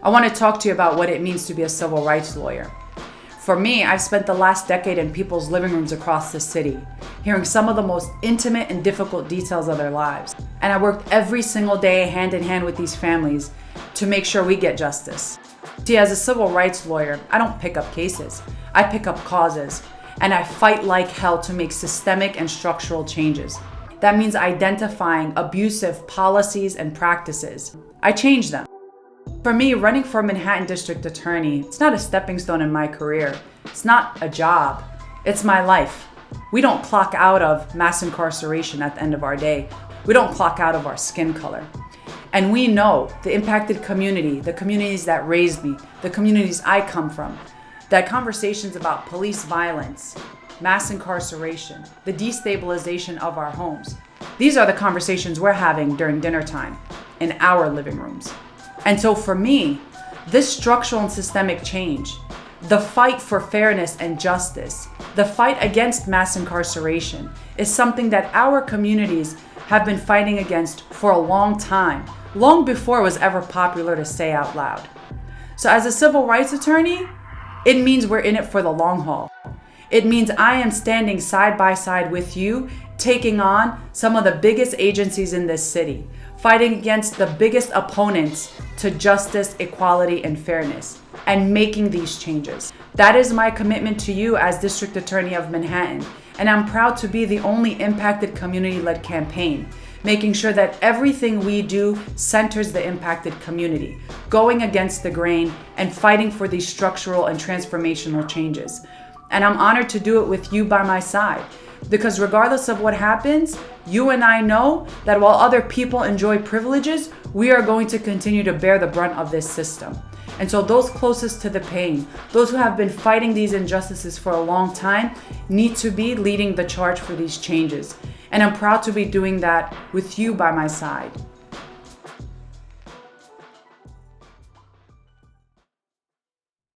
I want to talk to you about what it means to be a civil rights lawyer. For me, I've spent the last decade in people's living rooms across the city, hearing some of the most intimate and difficult details of their lives. And I worked every single day hand in hand with these families to make sure we get justice. See, as a civil rights lawyer, I don't pick up cases. I pick up causes, and I fight like hell to make systemic and structural changes. That means identifying abusive policies and practices. I change them. For me, running for Manhattan District Attorney, it's not a stepping stone in my career. It's not a job. It's my life. We don't clock out of mass incarceration at the end of our day. We don't clock out of our skin color. And we know the impacted community, the communities that raised me, the communities I come from, that conversations about police violence, mass incarceration, the destabilization of our homes, these are the conversations we're having during dinner time in our living rooms. And so for me, this structural and systemic change, the fight for fairness and justice, the fight against mass incarceration is something that our communities have been fighting against for a long time, long before it was ever popular to say out loud. So as a civil rights attorney, it means we're in it for the long haul. It means I am standing side by side with you, taking on some of the biggest agencies in this city, fighting against the biggest opponents to justice, equality, and fairness, and making these changes. That is my commitment to you as District Attorney of Manhattan, and I'm proud to be the only impacted community-led campaign, making sure that everything we do centers the impacted community, going against the grain and fighting for these structural and transformational changes. And I'm honored to do it with you by my side, because regardless of what happens, you and I know that while other people enjoy privileges, we are going to continue to bear the brunt of this system. And so those closest to the pain, those who have been fighting these injustices for a long time, need to be leading the charge for these changes. And I'm proud to be doing that with you by my side.